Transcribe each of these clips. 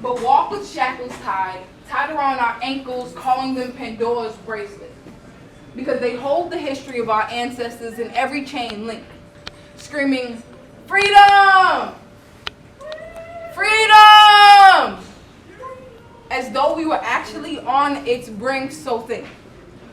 but walk with shackles tied around our ankles, calling them Pandora's bracelets. Because they hold the history of our ancestors in every chain link, screaming, freedom! Freedom! As though we were actually on its brink, so think.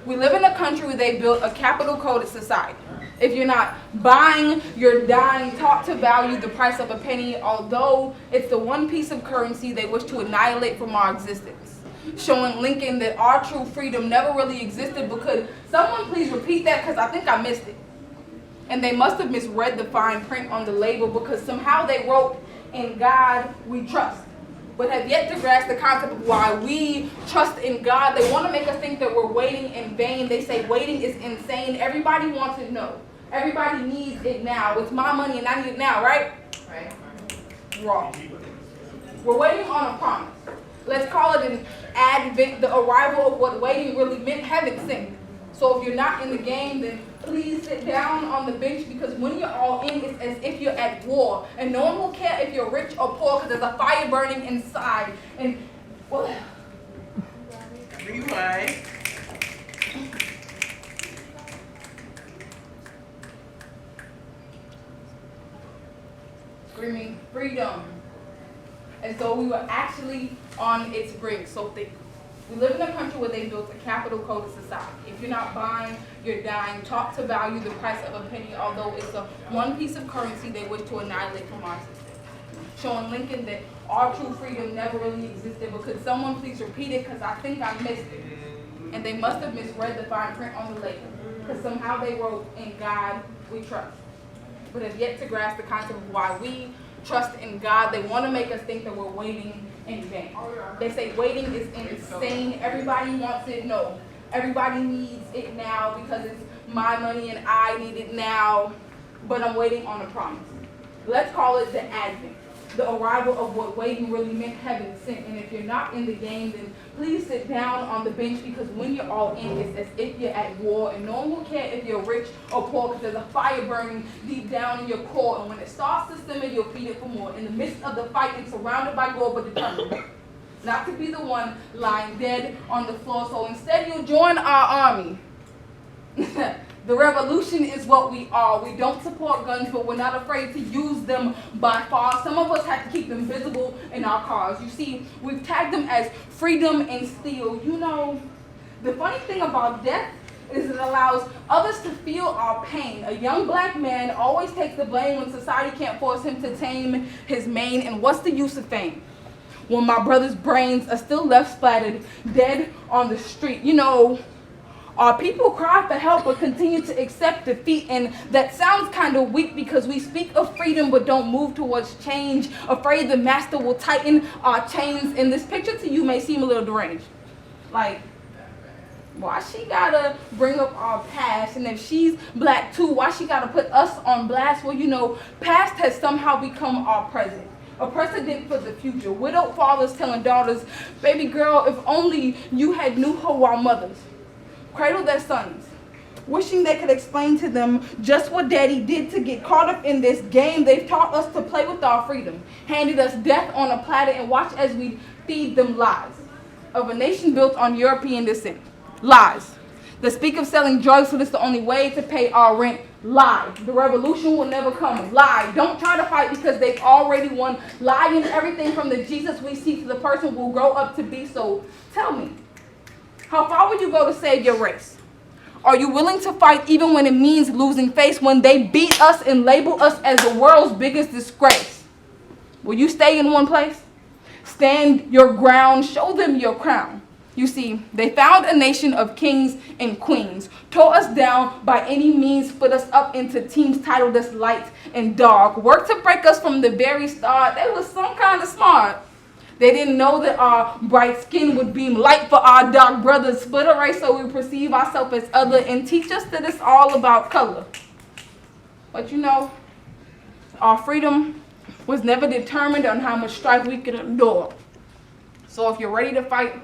We live in a country where they built a capital coded society. If you're not buying, you're dying, taught to value the price of a penny, although it's the one piece of currency they wish to annihilate from our existence. Showing Lincoln that our true freedom never really existed. Because someone please repeat that, because I think I missed it. And they must have misread the fine print on the label, because somehow they wrote, "In God we trust," but have yet to grasp the concept of why we trust in God. They want to make us think that we're waiting in vain. They say waiting is insane. Everybody wants it no. Everybody needs it now. It's my money and I need it now, right? Right. Wrong. We're waiting on a promise. Let's call it an advent, the arrival of what waiting really meant, heaven sent. So if you're not in the game, then please sit down on the bench, because when you're all in, it's as if you're at war. And no one will care if you're rich or poor, because there's a fire burning inside. And, well, Rewind. screaming freedom, as though we were actually on its brink. So think. We live in a country where they built a capital coded society. If you're not buying, you're dying. Taught to value the price of a penny, although it's the one piece of currency they wish to annihilate from our existence. Showing Lincoln that our true freedom never really existed. But could someone please repeat it, because I think I missed it. And they must have misread the fine print on the label, because somehow they wrote, "In God we trust," but have yet to grasp the concept of why we trust in God. They want to make us think that we're waiting in vain. They say waiting is insane. Everybody wants it no. Everybody needs it now, because it's my money and I need it now, but I'm waiting on a promise. Let's call it the advent, the arrival of what waiting really meant, heaven sent. And if you're not in the game, then please sit down on the bench, because when you're all in, it's as if you're at war, and no one will care if you're rich or poor, because there's a fire burning deep down in your core, and when it starts to simmer, you'll feed it for more. In the midst of the fight and surrounded by gore, but determined not to be the one lying dead on the floor. So instead, you'll join our army. The revolution is what we are. We don't support guns, but we're not afraid to use them by far. Some of us have to keep them visible in our cars. You see, we've tagged them as freedom and steel. You know, the funny thing about death is it allows others to feel our pain. A young black man always takes the blame when society can't force him to tame his mane. And what's the use of fame when my brother's brains are still left splattered, dead on the street? You know, our people cry for help but continue to accept defeat, and that sounds kind of weak, because we speak of freedom but don't move towards change, afraid the master will tighten our chains. And this picture to you may seem a little deranged. Like, why she gotta bring up our past? And if she's black too, why she gotta put us on blast? Well, you know, past has somehow become our present. A precedent for the future. Widowed fathers telling daughters, "Baby girl, if only you had knew her," while mothers cradle their sons, wishing they could explain to them just what daddy did to get caught up in this game. They've taught us to play with our freedom, handed us death on a platter, and watch as we feed them lies of a nation built on European descent. Lies that speak of selling drugs, so this is the only way to pay our rent. Lie. The revolution will never come. Lie. Don't try to fight, because they've already won. Lie in everything from the Jesus we see to the person we'll grow up to be. So tell me, how far would you go to save your race? Are you willing to fight even when it means losing face, when they beat us and label us as the world's biggest disgrace? Will you stay in one place? Stand your ground, show them your crown. You see, they found a nation of kings and queens, tore us down by any means, split us up into teams, titled us light and dark, worked to break us from the very start. They was some kind of smart. They didn't know that our bright skin would beam light for our dark brothers, split a race so we perceive ourselves as other, and teach us that it's all about color. But you know, our freedom was never determined on how much strife we could endure. So if you're ready to fight,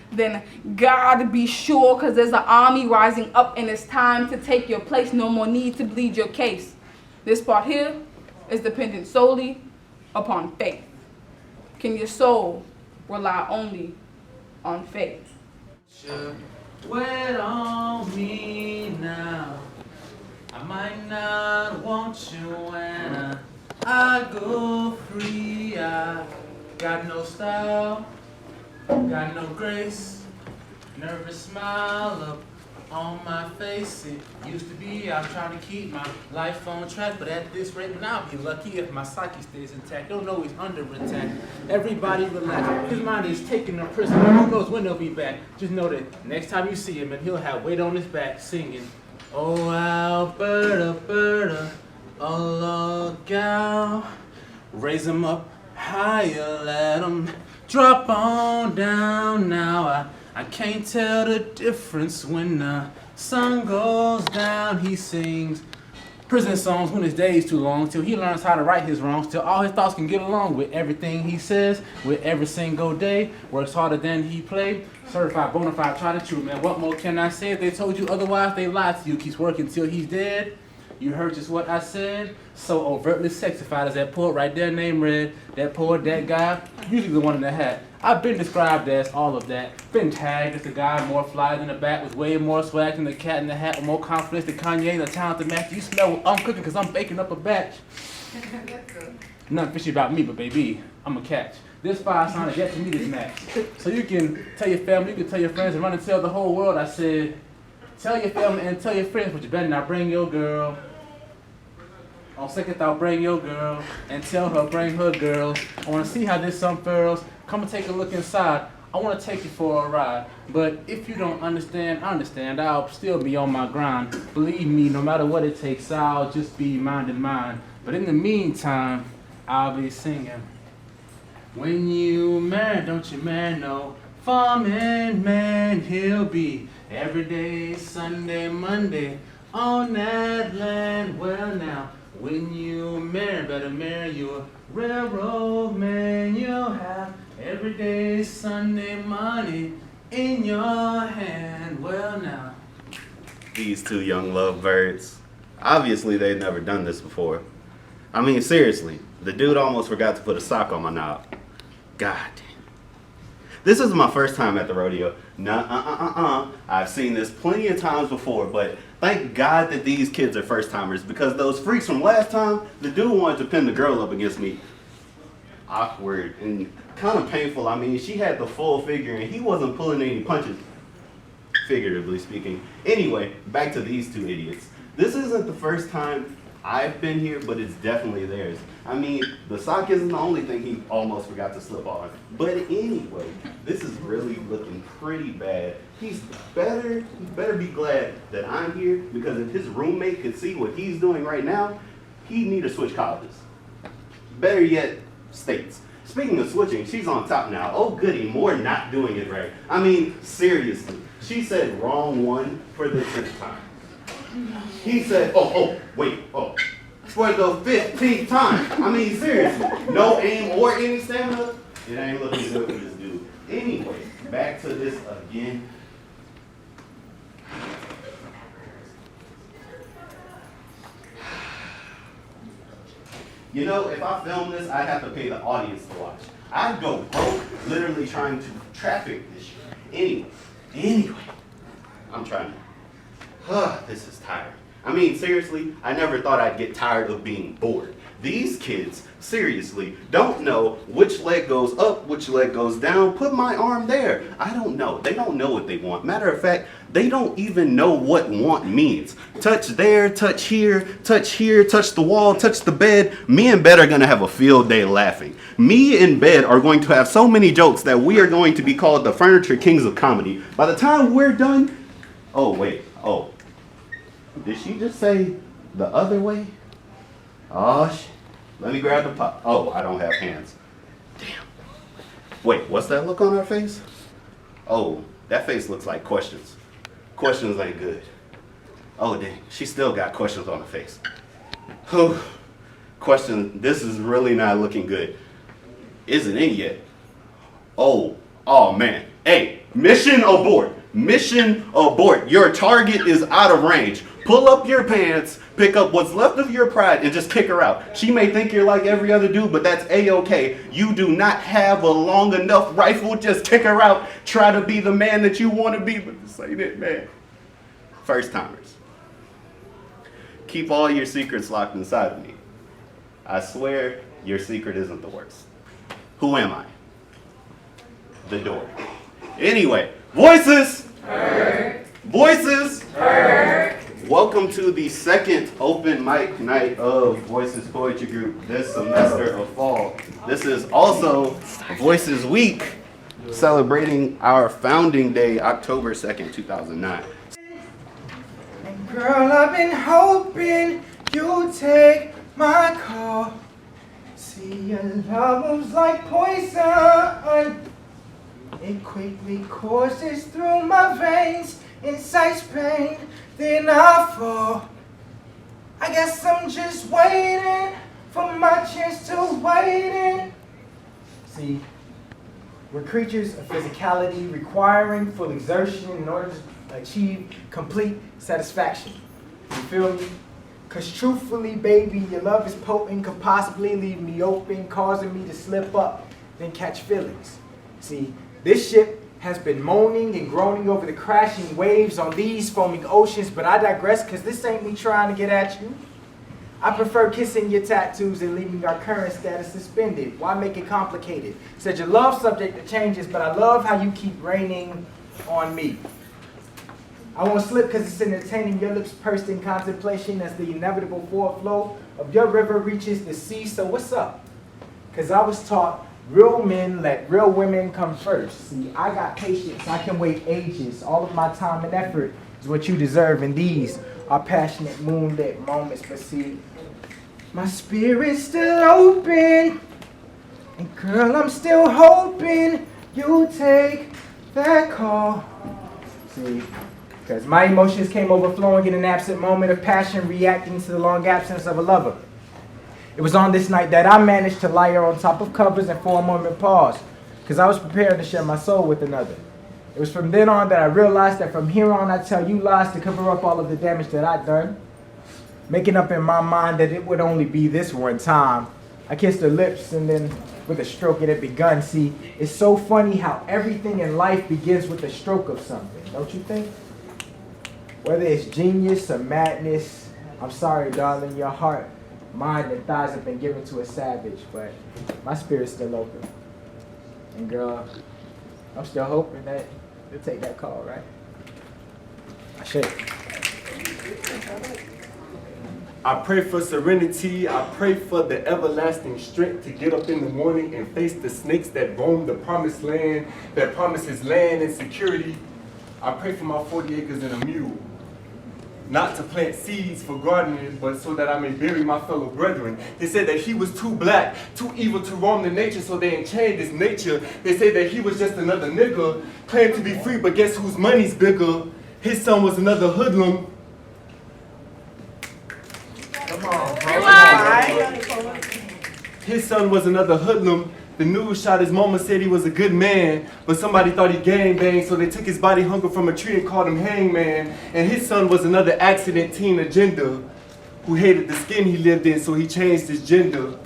then God be sure, because there's an army rising up, and it's time to take your place. No more need to bleed your case. This part here is dependent solely upon faith. Can your soul rely only on faith. Wait on me now. I might not want you when I go free. I got no style, got no grace, nervous smile up on my face. It used to be I'm trying to keep my life on track, but at this rate, and I'll be lucky if my psyche stays intact. Don't know he's under attack. Everybody relax. His mind is taking a prisoner. Who knows when they'll be back? Just know that next time you see him, and he'll have weight on his back singing, "Oh, Alberta, Alberta, oh, look out. Raise him up higher, let him drop on down now. I can't tell the difference when the sun goes down." He sings prison songs when his day's too long, till he learns how to right his wrongs, till all his thoughts can get along with everything he says, with every single day. Works harder than he played. Certified, bona fide, try to true, man. What more can I say? If they told you otherwise, they lied to you. Keeps working till he's dead. You heard just what I said. So overtly sexified as that poet right there named Red. That poet, that guy, usually the one in the hat. I've been described as all of that. Been tagged as the guy more fly than the bat, with way more swag than the cat in the hat, with more confidence than Kanye, the talented match. You smell what I'm cooking because I'm baking up a batch. Nothing fishy about me, but baby, I'm a catch. This fire sign is yet to meet its match. So you can tell your family, you can tell your friends, and run and tell the whole world. I said, tell your family and tell your friends, but you better not bring your girl. On second thought, bring your girl and tell her, bring her girl. I want to see how this unfurls. Come and take a look inside. I want to take you for a ride. But if you don't understand, I understand. I'll still be on my grind. Believe me, no matter what it takes, I'll just be minding mine. But in the meantime, I'll be singing. When you marry, don't you man know, farming man he'll be. Every day, Sunday, Monday, on that land. Well now, when you marry, better marry you a railroad man. You'll have every day, Sunday, money in your hand. Well now. These two young lovebirds, obviously they've never done this before. I mean, seriously, the dude almost forgot to put a sock on my knob. God damn. This is my first time at the rodeo. I've seen this plenty of times before, but thank God that these kids are first timers, because those freaks from last time, the dude wanted to pin the girl up against me. Awkward and kind of painful. I mean, she had the full figure and he wasn't pulling any punches, figuratively speaking. Anyway, back to these two idiots. This isn't the first time I've been here, but it's definitely theirs. I mean, the sock isn't the only thing he almost forgot to slip on. But anyway, this is really looking pretty bad. He better be glad that I'm here, because if his roommate could see what he's doing right now, he'd need to switch colleges. Better yet, states. Speaking of switching, she's on top now. Oh goody, more not doing it right. I mean, seriously, she said wrong one for the 10th time. He said, wait, for the 15th time. I mean, seriously, no aim or any stamina. It ain't looking good for this dude. Anyway, back to this again. You know, if I film this, I'd have to pay the audience to watch. I'd go broke literally trying to traffic this shit. Anyway, I'm trying to. This is tiring. I mean, seriously, I never thought I'd get tired of being bored. These kids, seriously, don't know which leg goes up, which leg goes down. Put my arm there. I don't know. They don't know what they want. Matter of fact, they don't even know what want means. Touch there, touch here, touch the wall, touch the bed. Me and Bed are going to have a field day laughing. Me and Bed are going to have so many jokes that we are going to be called the Furniture Kings of Comedy. By the time we're done, did she just say the other way? Oh, shit. Let me grab the pot. Oh, I don't have hands. Damn. Wait, what's that look on her face? Oh, that face looks like questions. Questions ain't good. Oh, dang. She still got questions on her face. Oh, question. This is really not looking good. Isn't in yet. Oh, man. Hey, mission abort. Mission abort. Your target is out of range. pull up your pants, pick up what's left of your pride, and just kick her out. She may think you're like every other dude, but that's A-okay. You do not have a long enough rifle. Just kick her out. Try to be the man that you want to be, but this ain't it, man. First timers. Keep all your secrets locked inside of me. I swear your secret isn't the worst. Who am I? The door. Anyway, voices! Heard. Voices! Heard. Welcome to the second open mic night of Voices Poetry Group this semester of fall. This is also Voices Week, celebrating our founding day, October 2nd, 2009. And girl, I've been hoping you'd take my call. See, your love moves like poison. It quickly courses through my veins, incites pain, then I fall. I guess I'm just waiting for my chance to wait. See, we're creatures of physicality requiring full exertion in order to achieve complete satisfaction. You feel me? Cause truthfully, baby, your love is potent, could possibly leave me open, causing me to slip up, then catch feelings. See, this ship has been moaning and groaning over the crashing waves on these foaming oceans, but I digress, cause this ain't me trying to get at you. I prefer kissing your tattoos and leaving our current status suspended. Why make it complicated? Said your love subject that changes, but I love how you keep raining on me. I won't slip because it's entertaining, your lips pursed in contemplation as the inevitable forward flow of your river reaches the sea. So what's up? Because I was taught real men let real women come first. See, I got patience, I can wait ages. All of my time and effort is what you deserve, and these are passionate moonlit moments. But see, my spirit's still open, and girl, I'm still hoping you take that call. See, because my emotions came overflowing in an absent moment of passion, reacting to the long absence of a lover. It was on this night that I managed to lie on top of covers and for a moment pause, because I was prepared to share my soul with another. It was from then on that I realized that from here on I tell you lies to cover up all of the damage that I'd done, making up in my mind that it would only be this one time. I kissed her lips and then with a stroke it had begun. See, it's so funny how everything in life begins with a stroke of something, don't you think? Whether it's genius or madness, I'm sorry, darling, your heart, mind, and thighs have been given to a savage, but my spirit's still open. And girl, I'm still hoping that you'll take that call, right? I should. I pray for serenity. I pray for the everlasting strength to get up in the morning and face the snakes that roam the promised land, that promises land and security. I pray for my 40 acres and a mule. Not to plant seeds for gardening, but so that I may bury my fellow brethren. They said that he was too black, too evil to roam the nature, so they enchained his nature. They say that he was just another nigga, claimed to be free, but guess whose money's bigger? His son was another hoodlum. Come on, His son was another hoodlum. The news shot his mama said he was a good man, but somebody thought he gangbanged, so they took his body hung from a tree and called him Hangman. And his son was another accident teen agenda who hated the skin he lived in, so he changed his gender.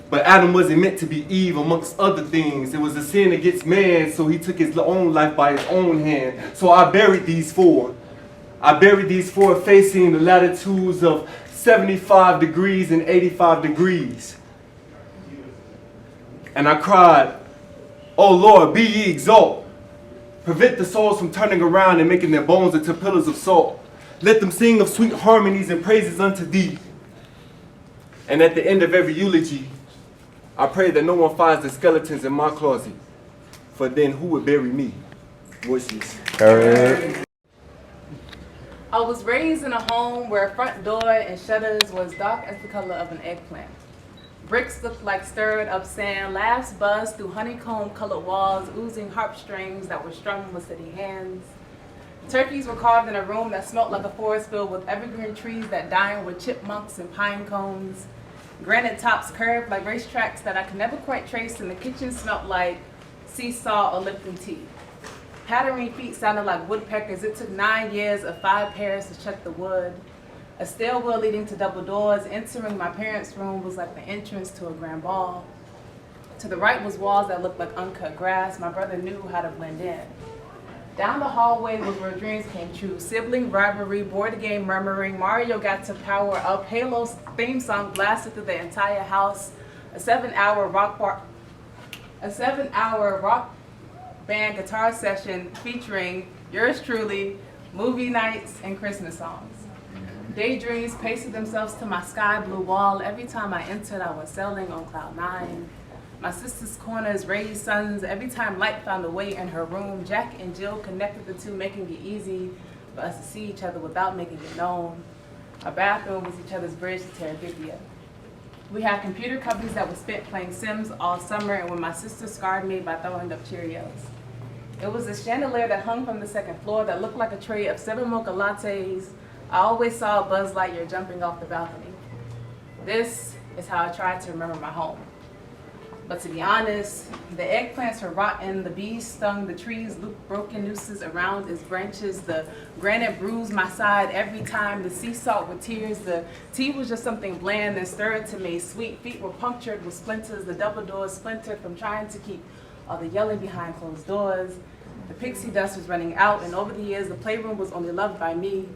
But Adam wasn't meant to be Eve, amongst other things. It was a sin against man, so he took his own life by his own hand. So I buried these four. I buried these four facing the latitudes of 75 degrees and 85 degrees. And I cried, "Oh Lord, be ye exalt. Prevent the souls from turning around and making their bones into pillars of salt. Let them sing of sweet harmonies and praises unto thee." And at the end of every eulogy, I pray that no one finds the skeletons in my closet, for then who would bury me? Voices. I was raised in a home where front door and shutters was dark as the color of an eggplant. Bricks looked like stirred up sand, laughs buzzed through honeycomb colored walls, oozing harp strings that were strung with city hands. Turkeys were carved in a room that smelt like a forest filled with evergreen trees that dined with chipmunks and pine cones. Granite tops curved like racetracks that I could never quite trace, and the kitchen smelt like seesaw or Lipton tea. Pattering feet sounded like woodpeckers. It took 9 years of 5 pairs to check the wood. A stairwell leading to double doors. Entering my parents' room was like the entrance to a grand ball. To the right was walls that looked like uncut grass. My brother knew how to blend in. Down the hallway was where dreams came true. Sibling rivalry, board game murmuring. Mario got to power up. Halo's theme song blasted through the entire house. A 7-hour rock band guitar session featuring yours truly, movie nights, and Christmas songs. Daydreams pasted themselves to my sky blue wall. Every time I entered, I was sailing on cloud 9. My sister's corners raised suns. Every time light found a way in her room, Jack and Jill connected the two, making it easy for us to see each other without making it known. Our bathroom was each other's bridge to Terabithia. We had computer companies that were spent playing Sims all summer, and when my sister scarred me by throwing up Cheerios. It was a chandelier that hung from the second floor that looked like a tray of 7 mocha lattes. I always saw Buzz Lightyear jumping off the balcony. This is how I tried to remember my home. But to be honest, the eggplants were rotten, the bees stung, the trees looped broken nooses around its branches, the granite bruised my side every time, the sea salt with tears, the tea was just something bland and stirred to me. Sweet feet were punctured with splinters, the double doors splintered from trying to keep all the yelling behind closed doors. The pixie dust was running out, and over the years, the playroom was only loved by me.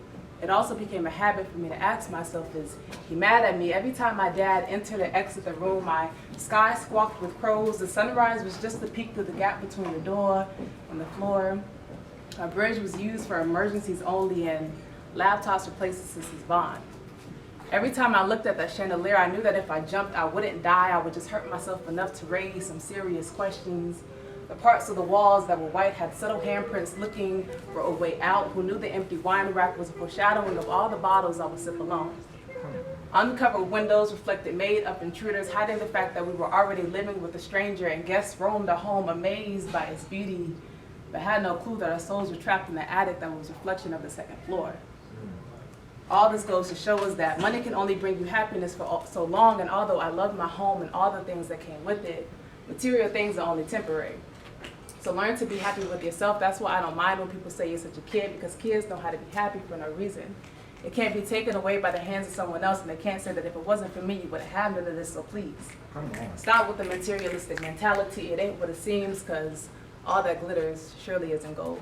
It also became a habit for me to ask myself, is he mad at me? Every time my dad entered or exited the room, my sky squawked with crows. The sunrise was just the peek through the gap between the door and the floor. Our bridge was used for emergencies only, and laptops replaced the sister's bond. Every time I looked at that chandelier, I knew that if I jumped, I wouldn't die. I would just hurt myself enough to raise some serious questions. The parts of the walls that were white had subtle handprints looking for a way out. Who knew the empty wine rack was a foreshadowing of all the bottles I would sip alone. Uncovered windows reflected made-up intruders, hiding the fact that we were already living with a stranger, and guests roamed the home amazed by its beauty, but had no clue that our souls were trapped in the attic that was a reflection of the second floor. All this goes to show us that money can only bring you happiness for so long, and although I love my home and all the things that came with it, material things are only temporary. So learn to be happy with yourself. That's why I don't mind when people say you're such a kid, because kids know how to be happy for no reason. It can't be taken away by the hands of someone else, and they can't say that if it wasn't for me, you wouldn't have none of this, so please. Stop with the materialistic mentality. It ain't what it seems, because all that glitters surely isn't gold.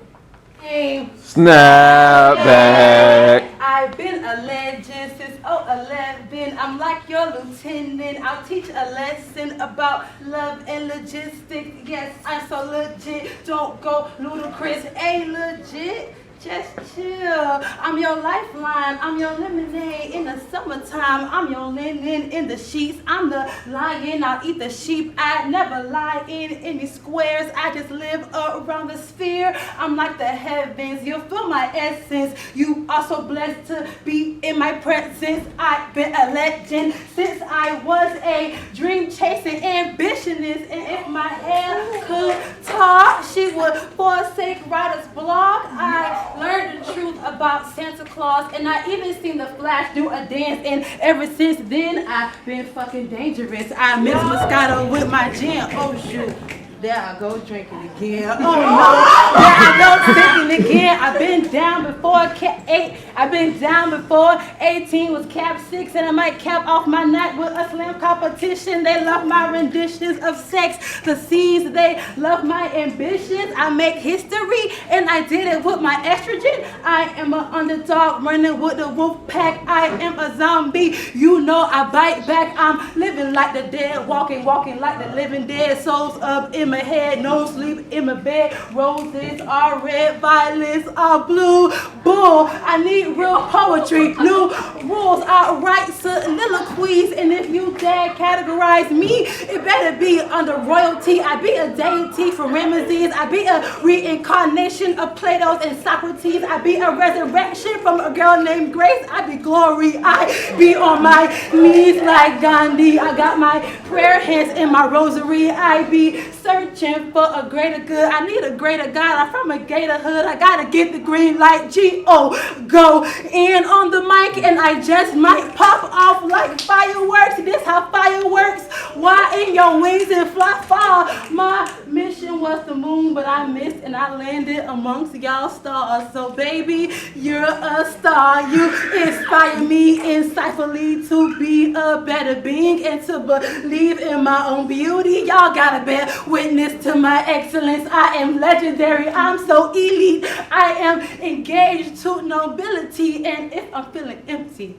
Snap back. I've been a legend since 2011. I'm like your lieutenant. I'll teach a lesson about love and logistics. Yes, I'm so legit. Don't go ludicrous. Ain't legit. Just chill. I'm your lifeline. I'm your lemonade in the summertime. I'm your linen in the sheets. I'm the lion. I'll eat the sheep. I never lie in any squares. I just live around the sphere. I'm like the heavens. You'll feel my essence. You are so blessed to be in my presence. I've been a legend since I was a dream chasing ambitionist. And if my hair could talk, she would forsake writer's block. I learned the truth about Santa Claus, and I even seen the Flash do a dance, and ever since then I've been fucking dangerous. I mix Moscato with my gin. Oh shoot, there I go drinking again. Oh no, there I go drinking again. I've been down before cap 8. I've been down before 18 was cap 6, and I might cap off my night with a slam competition. They love my renditions of sex, the scenes, they love my ambitions. I make history, and I did it with my estrogen. I am an underdog running with the wolf pack. I am a zombie, you know I bite back. I'm living like the dead, walking like the living dead. Souls up in my head, no sleep in my bed. Roses are red, violets are blue. Bull, I need real poetry. New rules, I write soliloquies, and if you dare categorize me, it better be under royalty. I be a deity from Ramesses. I be a reincarnation of Plato's and Socrates. I be a resurrection from a girl named Grace. I be glory. I be on my knees like Gandhi. I got my prayer hands in my rosary. I be searching for a greater good. I need a greater God. I'm from a gator hood. I gotta get the green light. G-O, go in on the mic, and I just might pop off like fireworks. This how fire works. Why spreading your wings and fly far. My mission was the moon, but I missed and I landed amongst y'all stars. So baby, you're a star. You inspire me insightfully to be a better being and to believe in my own beauty. Y'all gotta bear witness to my excellence. I am legendary. I'm so elite. I am engaged to nobility. And if I'm feeling empty,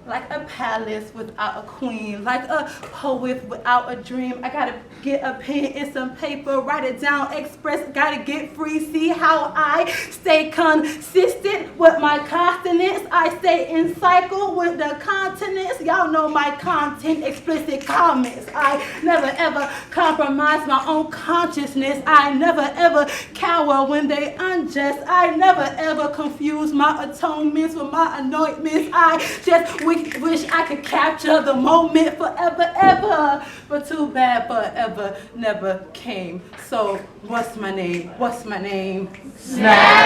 like a palace without a queen, like a poet without a dream, I gotta get a pen and some paper, write it down, express, gotta get free. See how I stay consistent with my consonants. I stay in cycle with the continents. Y'all know my content, explicit comments. I never ever compromise my own consciousness. I never ever cower when they unjust. I never ever confuse my atonements with my anointments. I just wish I could capture the moment forever, ever. But too bad forever never came. So what's my name? What's my name? Snapback.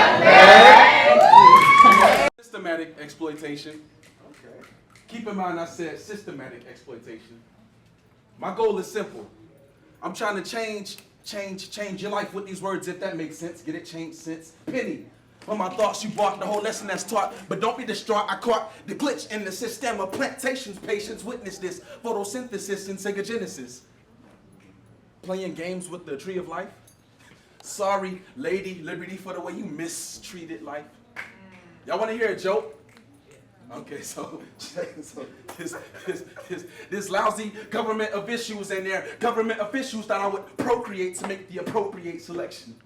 Systematic exploitation. Okay. Keep in mind I said systematic exploitation. My goal is simple. I'm trying to change your life with these words, if that makes sense. Get it? Change sense. Penny. On my thoughts you bought the whole lesson that's taught, but don't be distraught. I caught the glitch in the system of plantations. Patience witness this photosynthesis in Sega Genesis. Playing games with the tree of life. Sorry, Lady Liberty, for the way you mistreated life. Y'all want to hear a joke? Okay, so this lousy government of issues and their government officials thought I would procreate to make the appropriate selection.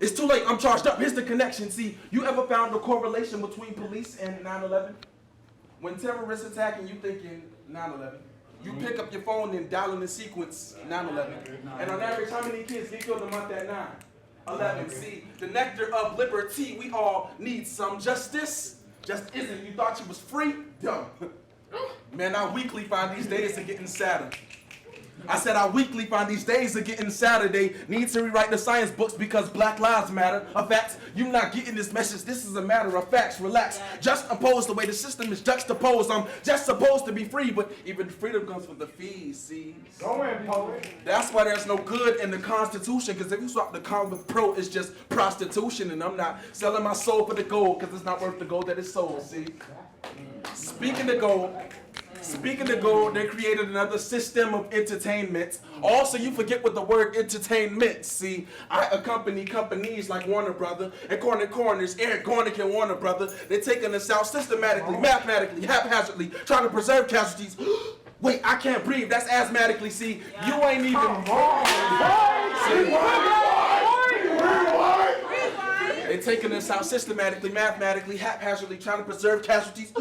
It's too late, I'm charged up. Here's the connection. See, you ever found a correlation between police and 9/11? When terrorists attack and you thinking 9/11, you pick up your phone and dial in the sequence 9/11. And on average, how many kids get killed a month at 9/11? See, the nectar of liberty, we all need some justice. Just isn't. You thought you was free? Dumb. Man, I weekly find these days are getting sadder. I said I weekly find these days are getting sadder. They need to rewrite the science books because Black Lives Matter. A fact, you not getting this message. This is a matter of facts. Relax. Just oppose the way the system is juxtaposed. I'm just supposed to be free, but even freedom comes with the fees, see? Go in, poet. That's why there's no good in the Constitution, because if you swap the con with pro, it's just prostitution, and I'm not selling my soul for the gold, because it's not worth the gold that it's sold, see? Speaking of gold, they created another system of entertainment. Also, you forget what the word entertainment. See, I accompany companies like Warner Brother and Corners, Eric Gornick and Warner Brother. They're taking us out systematically, mathematically, haphazardly, trying to preserve casualties. Wait, I can't breathe. That's asthmatically. See, you ain't even. They're taking us out systematically, mathematically, haphazardly, trying to preserve casualties.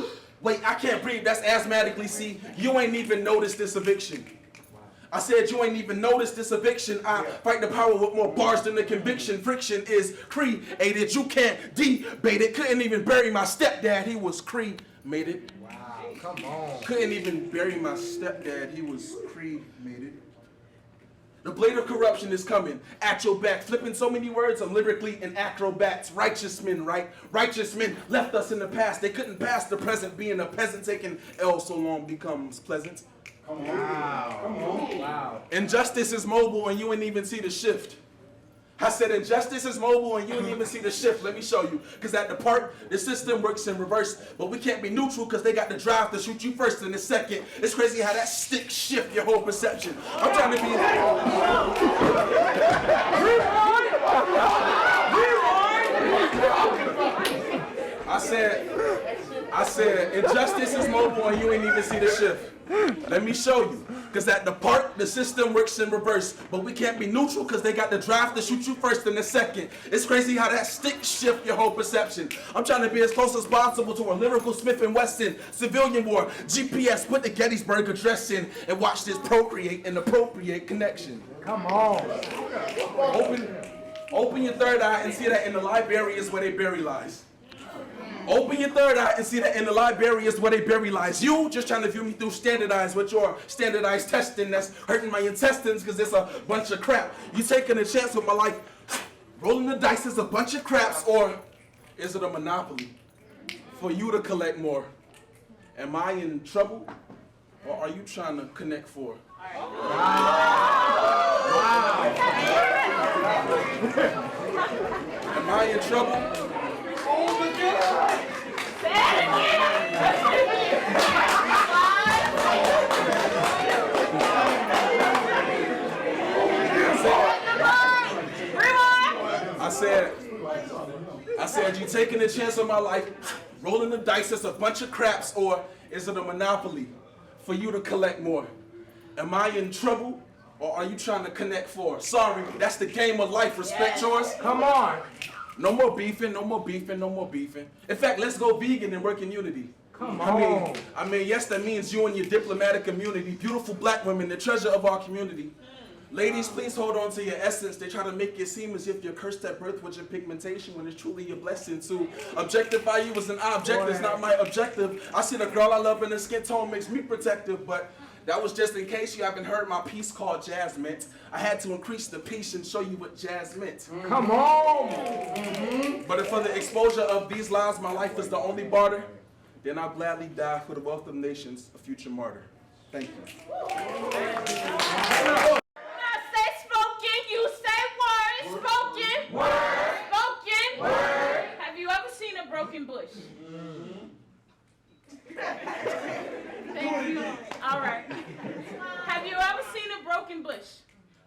Wait, I can't breathe. That's asthmatically. See, you ain't even noticed this eviction. I said you ain't even noticed this eviction. I fight the power with more bars than the conviction. Friction is created. You can't debate it. Couldn't even bury my stepdad. He was cremated. Wow, come on. Couldn't even bury my stepdad. He was cremated. The blade of corruption is coming at your back. Flipping so many words, I'm lyrically an acrobat. Righteous men, right? Righteous men left us in the past. They couldn't pass the present. Being a peasant, taking L so long becomes pleasant. Come on. Wow. Come on. Wow. Injustice is mobile and you ain't even see the shift. I said injustice is mobile and you didn't even see the shift. Let me show you. Because at the part, the system works in reverse. But we can't be neutral because they got the drive to shoot you first and the second. It's crazy how that stick shift your whole perception. I'm trying to be... I said injustice is mobile and you ain't even see the shift. Let me show you. Because at the part, the system works in reverse. But we can't be neutral because they got the drive to shoot you first and the second. It's crazy how that stick shift your whole perception. I'm trying to be as close as possible to a lyrical Smith & Wesson. Civilian war. GPS, put the Gettysburg Address in and watch this procreate and appropriate connection. Come on. Open your third eye and see that in the library is where they bury lies. Open your third eye and see that in the library is where they bury lies. You just trying to view me through standardized with your standardized testing that's hurting my intestines because it's a bunch of crap. You taking a chance with my life. Rolling the dice is a bunch of craps, or is it a monopoly for you to collect more? Am I in trouble, or are you trying to connect four? Am I in trouble? I said, you taking a chance on my life, rolling the dice, it's a bunch of craps, or is it a monopoly for you to collect more? Am I in trouble, or are you trying to connect four? Sorry, that's the game of life. Respect yours. Come on. No more beefing, no more beefing, no more beefing. In fact, let's go vegan and work in unity. Come on. I mean, yes, that means you and your diplomatic immunity. Beautiful black women, the treasure of our community. Ladies, please hold on to your essence. They try to make it seem as if you're cursed at birth with your pigmentation when it's truly your blessing. To objectify you as an object is not my objective. I see the girl I love and her skin tone makes me protective, but that was just in case you haven't heard my piece called Jazz Meant. I had to increase the piece and show you what jazz meant. Come on. But if for the exposure of these lies, my life is the only barter, then I'll gladly die for the wealth of nations, a future martyr. Thank you. Broken bush. Thank you. All right. Have you ever seen a broken bush?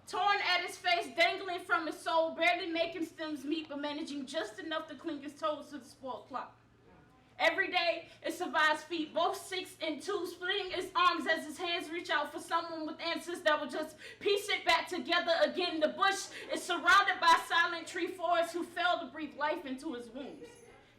Torn at its face, dangling from its soul, barely making stems meet, but managing just enough to cling its toes to the spoiled clock. Every day, it survives feet, both 6 and 2, splitting its arms as its hands reach out for someone with answers that will just piece it back together again. The bush is surrounded by silent tree forests who fail to breathe life into its wombs.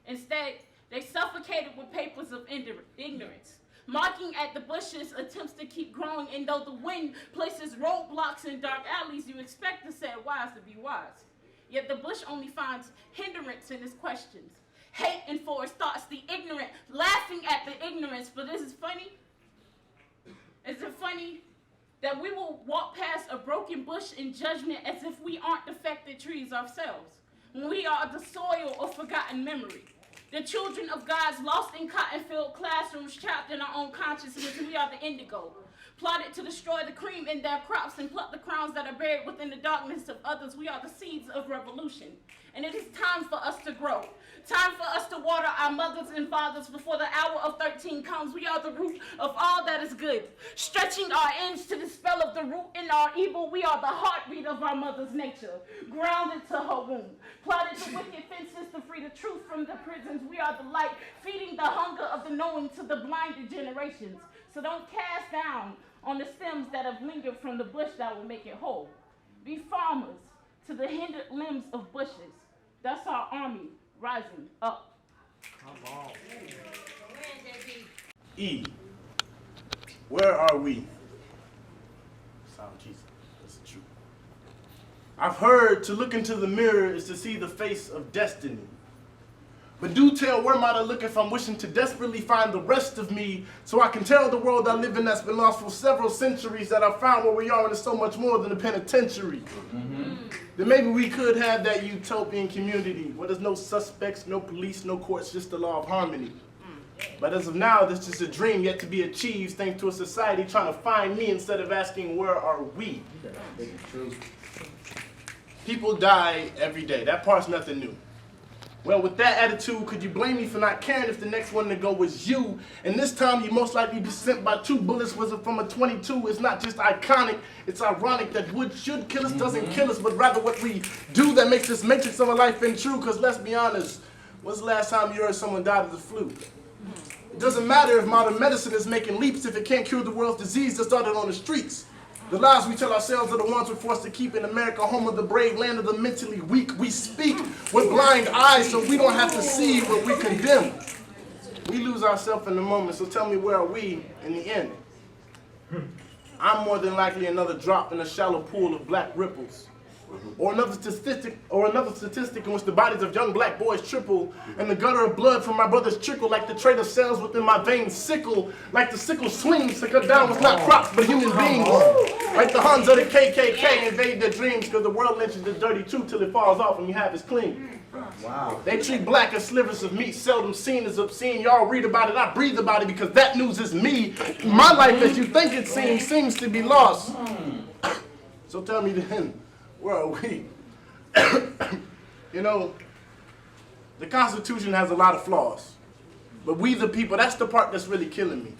Instead, they suffocated with papers of ignorance, mocking at the bush's attempts to keep growing, and though the wind places roadblocks in dark alleys, you expect the said wise to be wise. Yet the bush only finds hindrance in its questions, hate and for its thoughts, the ignorant, laughing at the ignorance. But is it funny? Is it funny that we will walk past a broken bush in judgment as if we aren't defected trees ourselves, when we are the soil of forgotten memory? The children of God's lost in cotton-filled classrooms, trapped in our own consciousness. We are the indigo, plotted to destroy the cream in their crops and pluck the crowns that are buried within the darkness of others. We are the seeds of revolution. And it is time for us to grow. Time for us to water our mothers and fathers before the hour of 13 comes. We are the root of all that is good, stretching our ends to the spell of the root in our evil. We are the heartbeat of our mother's nature, grounded to her womb, plotted the wicked fences to free the truth from the prisons. We are the light, feeding the hunger of the knowing to the blinded generations. So don't cast down on the stems that have lingered from the bush that will make it whole. Be farmers to the hindered limbs of bushes. That's our army rising up. Come on. E, where are we? Sound Jesus, that's the truth. I've heard to look into the mirror is to see the face of destiny. But do tell, where am I to look if I'm wishing to desperately find the rest of me, so I can tell the world I live in that's been lost for several centuries that I found where we are and it's so much more than a penitentiary. Then maybe we could have that utopian community where there's no suspects, no police, no courts, just the law of harmony. But as of now, this is a dream yet to be achieved thanks to a society trying to find me instead of asking, where are we? People die every day. That part's nothing new. Well, with that attitude, could you blame me for not caring if the next one to go was you? And this time, you most likely be sent by 2 bullets from a 22. It's not just iconic, it's ironic that what should kill us doesn't kill us, but rather what we do that makes this matrix of a life been true. Because let's be honest, when's the last time you heard someone died of the flu? It doesn't matter if modern medicine is making leaps if it can't cure the world's disease that started on the streets. The lies we tell ourselves are the ones we're forced to keep in America, home of the brave, land of the mentally weak. We speak with blind eyes so we don't have to see what we condemn. We lose ourselves in the moment, so tell me, where are we in the end? I'm more than likely another drop in a shallow pool of black ripples. Or another statistic in which the bodies of young black boys triple, and the gutter of blood from my brothers trickle like the traitor cells within my veins sickle, like the sickle swings to cut down what's not crops but human beings, like the Huns of the KKK invade their dreams because the world lynches the dirty truth till it falls off and you have is clean. Wow. They treat black as slivers of meat, seldom seen as obscene. Y'all read about it, I breathe about it because that news is me. My life, as you think it seems to be lost. So tell me then, where are we? You know, the Constitution has a lot of flaws. But we the people, that's the part that's really killing me.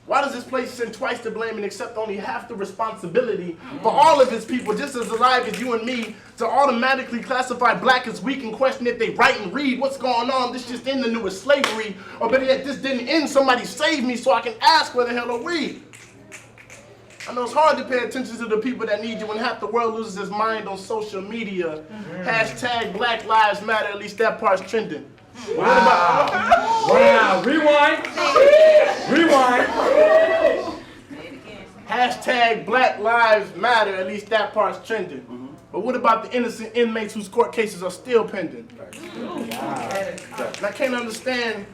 Why does this place send twice the blame and accept only half the responsibility for all of its people, just as alive as you and me, to automatically classify black as weak and question if they write and read? What's going on? This just in the newest slavery. Or better yet, this didn't end. Somebody save me so I can ask where the hell are we? I know it's hard to pay attention to the people that need you when half the world loses its mind on social media. Hashtag Black Lives Matter, at least that part's trending. Wow. Wow. Rewind. Rewind. Hashtag Black Lives Matter, at least that part's trending. But what about the innocent inmates whose court cases are still pending? And I can't understand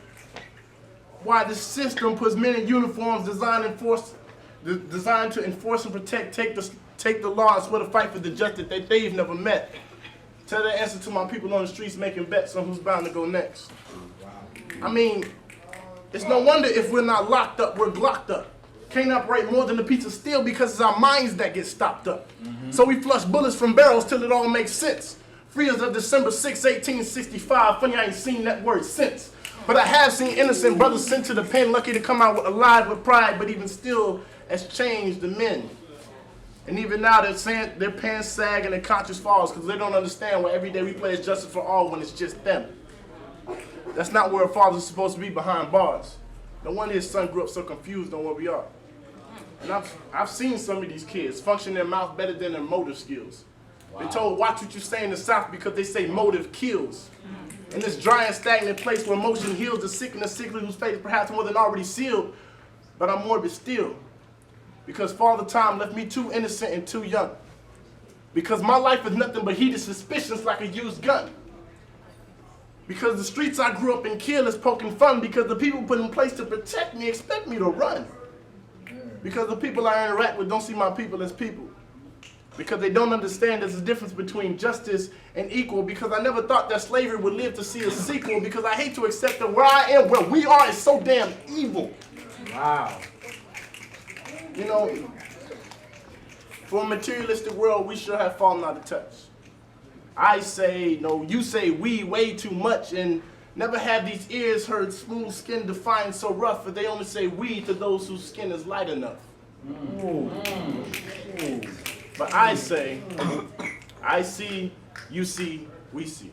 why the system puts men in uniforms designed to enforce and protect, take the law and swear to fight for the justice that they've never met. Tell that answer to my people on the streets making bets on who's bound to go next. I mean, it's no wonder if we're not locked up, we're glocked up. Can't operate more than a piece of steel because it's our minds that get stopped up. So we flush bullets from barrels till it all makes sense. Free as of December 6, 1865. Funny I ain't seen that word since. But I have seen innocent brothers sent to the pen, lucky to come out alive with pride, but even still has changed the men. And even now they're saying their pants sag and their conscience falls because they don't understand why every day we play is justice for all when it's just them. That's not where a father's supposed to be, behind bars. No wonder his son grew up so confused on where we are. And I've seen some of these kids function their mouth better than their motive skills. Wow. They're told, watch what you say in the South because they say motive kills. In this dry and stagnant place where motion heals the sick and the sickly whose fate is perhaps more than already sealed, but I'm morbid still. Because Father Time left me too innocent and too young. Because my life is nothing but heated suspicions like a used gun. Because the streets I grew up in kill is poking fun. Because the people put in place to protect me expect me to run. Because the people I interact with don't see my people as people. Because they don't understand there's a difference between justice and equal. Because I never thought that slavery would live to see a sequel. Because I hate to accept that where I am, where we are, is so damn evil. Wow. You know, for a materialistic world, we sure have fallen out of touch. I say, no, you say we way too much, and never have these ears heard smooth skin defined so rough, but they only say we to those whose skin is light enough. But I say, I see, you see, we see.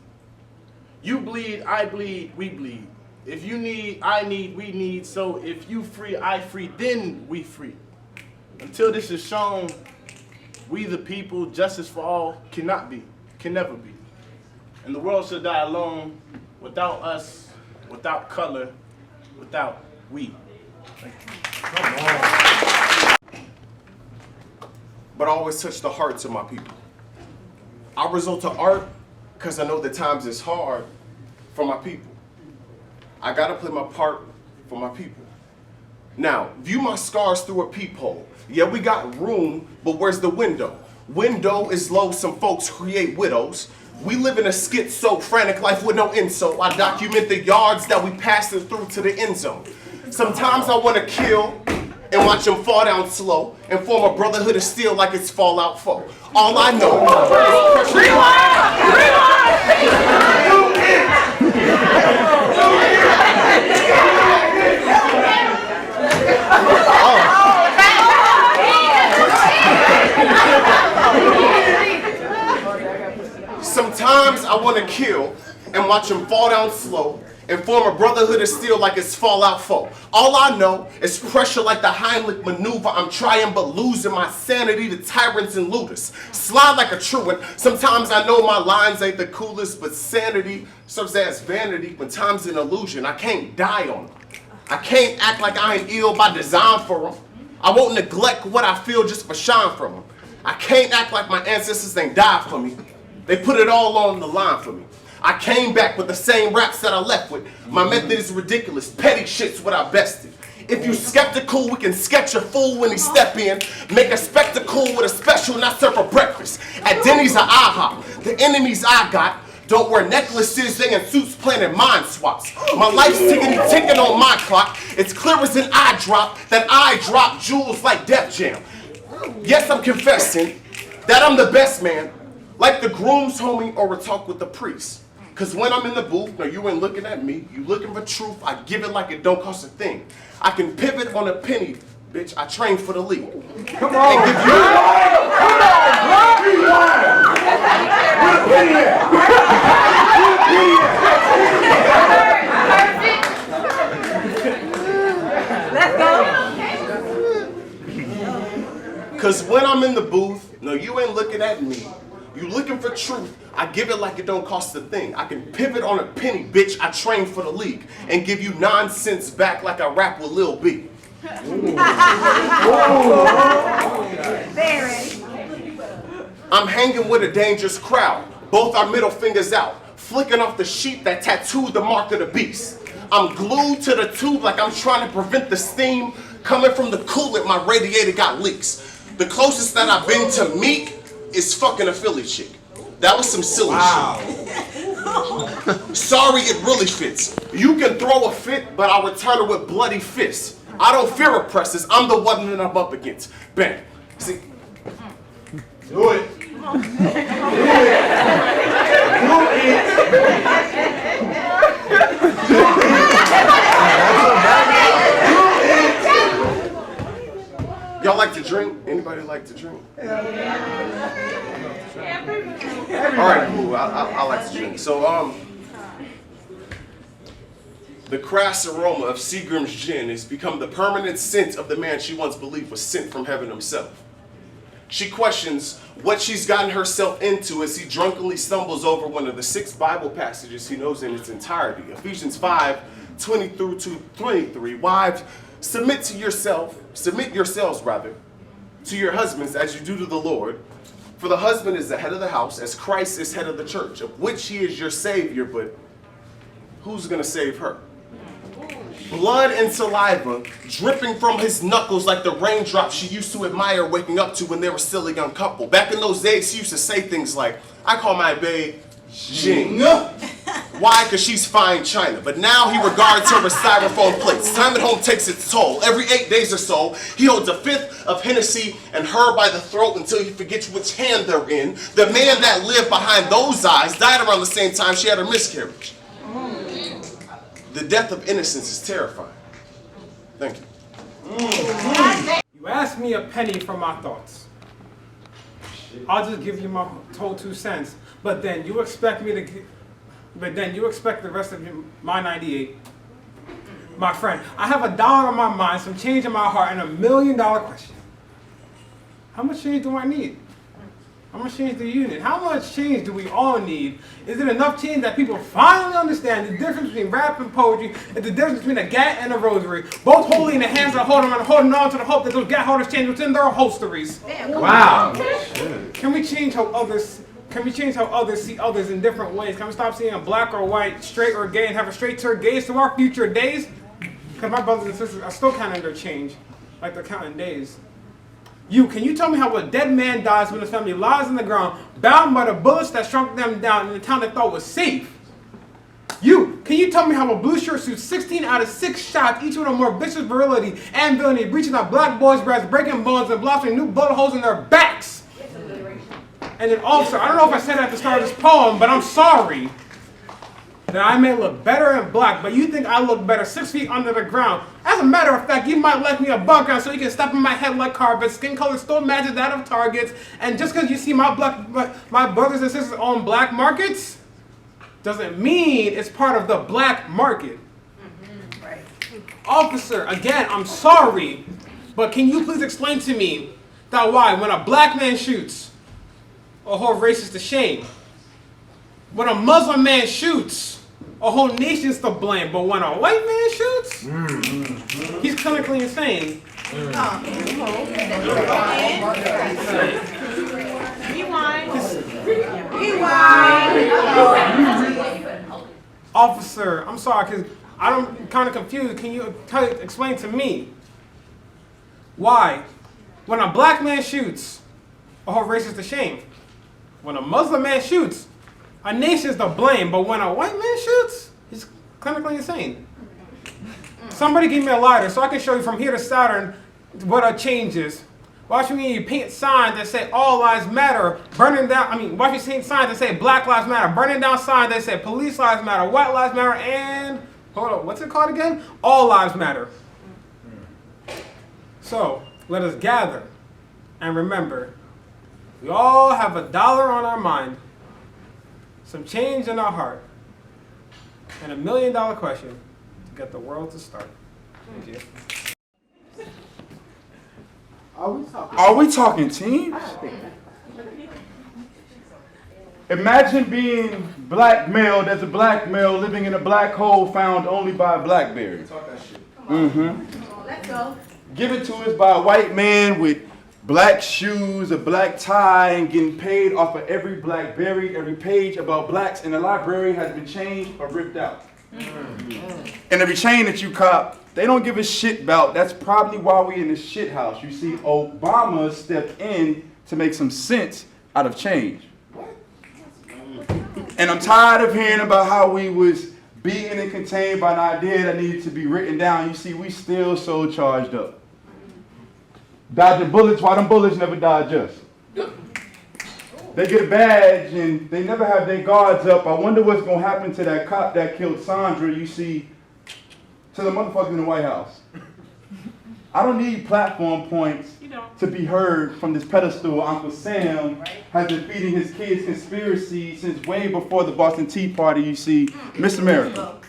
You bleed, I bleed, we bleed. If you need, I need, we need. So if you free, I free, then we free. Until this is shown, we the people, justice for all, cannot be, can never be. And the world should die alone, without us, without color, without we. But I always touch the hearts of my people. I resort to art because I know that times is hard for my people. I gotta play my part for my people. Now, view my scars through a peephole. Yeah, we got room, but where's the window? Window is low, some folks create widows. We live in a schizo-frantic life with no insult. I document the yards that we passing through to the end zone. Sometimes I want to kill and watch them fall down slow and form a brotherhood of steel like it's Fallout 4. All I know is sometimes I want to kill and watch them fall down slow and form a brotherhood of steel like it's Fallout 4. All I know is pressure like the Heimlich maneuver. I'm trying but losing my sanity to tyrants and looters. Slide like a truant. Sometimes I know my lines ain't the coolest, but sanity serves as vanity when time's an illusion. I can't die on them. I can't act like I ain't ill by design for them. I won't neglect what I feel just for shine from them. I can't act like my ancestors ain't died for me. They put it all on the line for me. I came back with the same raps that I left with. My method is ridiculous. Petty shit's what I bested. If you skeptical, we can sketch a fool when he step in. Make a spectacle with a special, not serve for breakfast. At Denny's or IHOP, the enemies I got Don't wear necklaces, they in suits planning mind swaps. My life's ticking on my clock. It's clear as an eye drop that I drop jewels like Def Jam. Yes, I'm confessing that I'm the best man, like the groom's homie or a talk with the priest. Cause when I'm in the booth, no, you ain't looking at me, you looking for truth, I give it like it don't cost a thing. I can pivot on a penny, bitch, I train for the league. Come on. And give you Let's go. Cause when I'm in the booth, no, you ain't looking at me. You looking for truth, I give it like it don't cost a thing. I can pivot on a penny, bitch, I train for the league. And give you nonsense back like I rap with Lil B. I'm hanging with a dangerous crowd. Both our middle fingers out. Flicking off the sheet that tattooed the mark of the beast. I'm glued to the tube like I'm trying to prevent the steam coming from the coolant my radiator got leaks. The closest that I've been to Meek is fucking a Philly chick. That was some silly shit. Sorry, it really fits. You can throw a fit, but I'll return it with bloody fists. I don't fear oppressors, I'm the one that I'm up against. Bang. See? Do it. Y'all like to drink? Anybody like to drink? All right, cool. I like to drink. So, the crass aroma of Seagram's gin has become the permanent scent of the man she once believed was sent from heaven himself. She questions what she's gotten herself into as he drunkenly stumbles over one of the 6 Bible passages he knows in its entirety. Ephesians 5:20 through 23. Wives, submit yourselves to your husbands as you do to the Lord. For the husband is the head of the house, as Christ is head of the church, of which he is your savior, but who's gonna save her? Blood and saliva dripping from his knuckles like the raindrops she used to admire waking up to when they were still a young couple. Back in those days, she used to say things like, I call my bae Jing. Why? Because she's fine china. But now he regards her as styrofoam plates. Time at home takes its toll. Every 8 days or so, he holds a fifth of Hennessy and her by the throat until he forgets which hand they're in. The man that lived behind those eyes died around the same time she had her miscarriage. The death of innocence is terrifying. Thank you. You asked me a penny for my thoughts. I'll just give you my whole 2 cents. But then you expect me to, the rest of my 98. My friend, I have $1 on my mind, some change in my heart, and $1 million question. How much change do I need? How much change do you need? How much change do we all need? Is it enough change that people finally understand the difference between rap and poetry and the difference between a gat and a rosary? Both holding in the hands that hold them and holding on to the hope that those gat holders change within their holsteries. Wow. Can we change how others see others in different ways? Can we stop seeing black or white, straight or gay, and have a straight turn gaze to our future days? Because my brothers and sisters are still counting their change, like they're counting days. Can you tell me how a dead man dies when his family lies in the ground, bound by the bullets that shrunk them down in the town they thought was safe? Can you tell me how a blue shirt shoots 16 out of 6 shots, each with a more vicious virility and villainy, breaching our black boys' breasts, breaking bones, and blasting new bullet holes in their backs? And then also, I don't know if I said it at the start of this poem, but I'm sorry that I may look better in black, but you think I look better 6 feet under the ground. As a matter of fact, you might let me above ground so you can step in my head like carpet. Skin color still matches that of targets. And just because you see my brothers and sisters on black markets, doesn't mean it's part of the black market. Right. Officer, again, I'm sorry, but can you please explain to me that why, when a black man shoots, a whole race is to shame? When a Muslim man shoots, a whole nation's to blame. But when a white man shoots, he's clinically insane. Officer, I'm sorry, because I'm kind of confused. Can you explain to me why, when a black man shoots, a whole race is to shame? When a Muslim man shoots, a nation's to blame, but when a white man shoots, he's clinically insane. Somebody give me a lighter so I can show you from here to Saturn what a change is. Watch me paint signs that say all lives matter, watch me paint signs that say black lives matter, burning down signs that say police lives matter, white lives matter, and, hold on, what's it called again? All lives matter. So, let us gather and remember, we all have $1 on our mind, some change in our heart, and $1 million question to get the world to start. Thank you. Are we talking teams? Imagine being blackmailed as a black male living in a black hole found only by a BlackBerry. Let's go. Given to us by a white man with black shoes, a black tie, and getting paid off of every BlackBerry. Every page about blacks in the library has been changed or ripped out. And every chain that you cop, they don't give a shit about. That's probably why we in the shit house. You see, Obama stepped in to make some sense out of change. And I'm tired of hearing about how we was beaten and contained by an idea that needed to be written down. You see, we still so charged up. Dodging bullets, why them bullets never dodge us? They get a badge and they never have their guards up. I wonder what's gonna happen to that cop that killed Sandra, you see, to the motherfuckers in the White House. I don't need platform points to be heard from this pedestal. Uncle Sam has been feeding his kids conspiracy since way before the Boston Tea Party, you see. Miss America.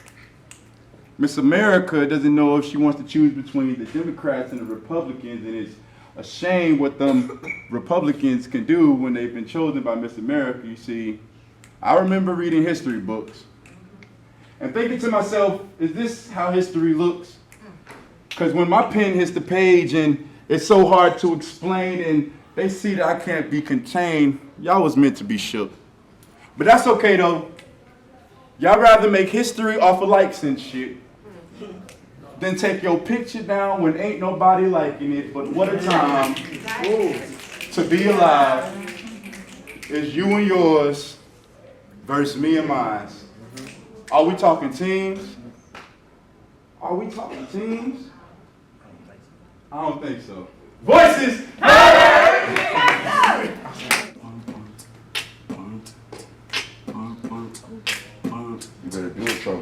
Miss America doesn't know if she wants to choose between the Democrats and the Republicans, and it's a shame what them Republicans can do when they've been chosen by Miss America, you see. I remember reading history books and thinking to myself, is this how history looks? Because when my pen hits the page and it's so hard to explain and they see that I can't be contained, y'all was meant to be shook. But that's okay though. Y'all rather make history off of likes and shit than take your picture down when ain't nobody liking it. But what a time to be alive is you and yours versus me and mine. Are we talking teams? Are we talking teams? I don't think so. Voices! You better do it, bro.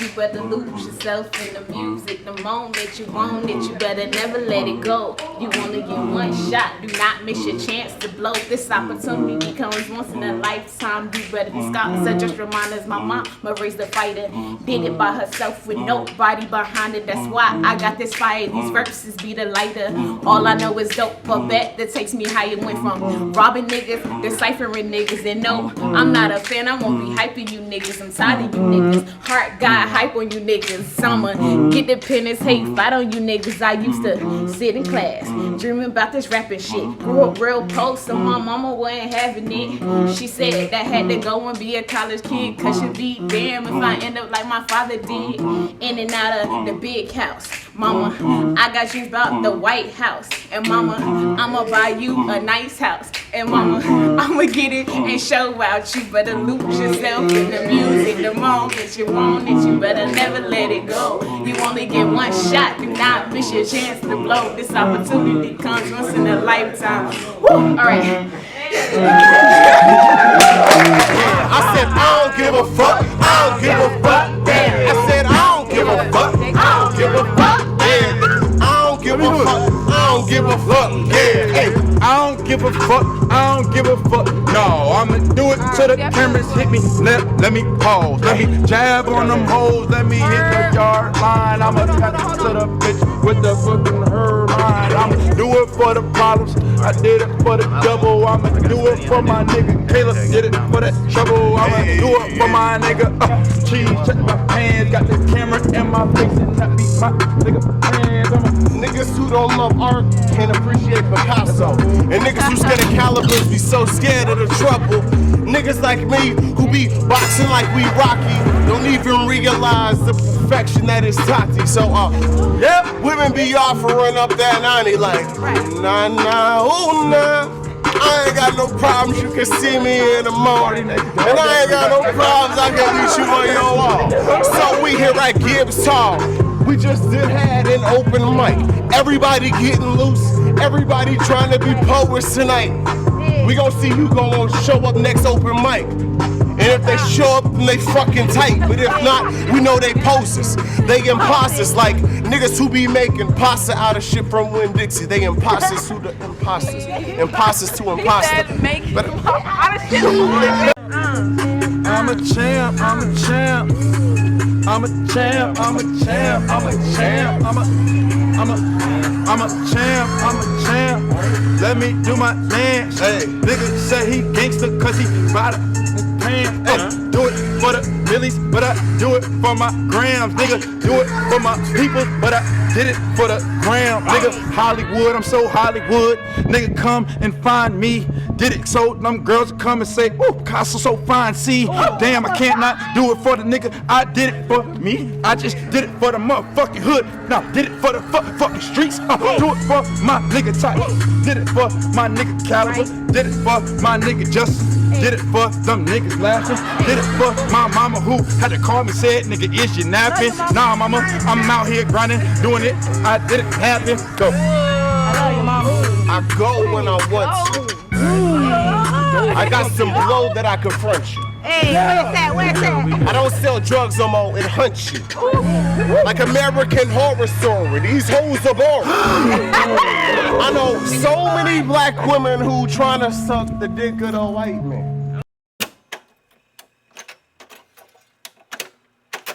You better lose yourself in the music. The moment you want it, you better never let it go. You only get one shot, do not miss your chance to blow. This opportunity comes once in a lifetime. You better discover such just reminders. My mama raised a fighter, did it by herself with nobody behind it. That's why I got this fire. These verses be the lighter. All I know is dope, a bet that takes me higher. Went from robbing niggas, deciphering niggas. And no, I'm not a fan, I won't be hyping you niggas. I'm tired of you niggas. Heart got hype on you niggas. I'ma get the pennies, hate, fight on you niggas. I used to sit in class, dreaming about this rapping shit. Grew up real poor, so my mama wasn't having it. She said that I had to go and be a college kid, cause she'd be damn if I end up like my father did, in and out of the big house. Mama, I got you about the White House. And mama, I'ma buy you a nice house. And mama, I'ma get it and show out. You better lose yourself in the music. The moment you want it, you better never let it go. You only get one shot, do not miss your chance to blow. This opportunity comes once in a lifetime. Woo! All right. I said I don't give a fuck, I don't give a fuck, damn. I said I don't give a fuck, I don't give a fuck, damn. I don't give a fuck, I don't give a fuck, yeah. Hey, I don't give a fuck, I don't give a fuck. No, I'ma do it till the cameras hit me. Let me pause, let me jab on them hoes, let me hit the yard line. I'ma pass it to the bitch with the fucking her line. I'ma do it for the problems, I did it for the double. I'ma do it for my nigga Caleb, did it for that trouble. I'ma do it for my nigga Cheese, check my pants, got the camera in my face and that beat my nigga hands. niggas who don't love art can't appreciate Picasso. And niggas who scared of calibers be so scared of the trouble. Niggas like me who be boxing like we Rocky don't even realize the perfection that is Tati. So, women be offering up that 90 like, nah, nah, ooh, nah. I ain't got no problems, you can see me in the morning. And I ain't got no problems, I can meet you on your wall. So we here at Gibbs Hall. We just had an open mic. Everybody getting loose, everybody trying to be poets tonight. We gon' see who gon' show up next open mic. And if they show up, then they fucking tight. But if not, we know they posters. They imposters like niggas who be making pasta out of shit from Winn-Dixie. They imposters to the imposters. Imposters to imposters. I'm a champ, I'm a champ. I'm a champ, I'm a champ, I'm a champ. I'm a champ, I'm a champ. Let me do my dance. Hey. Nigga say he gangster cause he by the pants. Do it for the millies, but I do it for my grams. Nigga, do it for my people, but I did it for the gram. Nigga, Hollywood, I'm so Hollywood. Nigga, come and find me. Did it so them girls come and say, ooh, Picasso so fine. See, damn, I can't not do it for the nigga. I did it for me. I just did it for the motherfucking hood. Now, did it for the fucking streets. Do it for my nigga type. Did it for my nigga Caliber. Did it for my nigga Justin. Did it for them niggas laughing. Did it for my mama who had to call me, said, nigga, is you napping? Nah, mama, I'm out here grinding, doing it. I did it happen. Go. I go when I want to. I got some blow that I confront you. Hey, where's that? Where's that? I don't sell drugs no more, it hunts you. Like American Horror Story, these hoes are boring. I know so many black women who tryna suck the dick of the white man.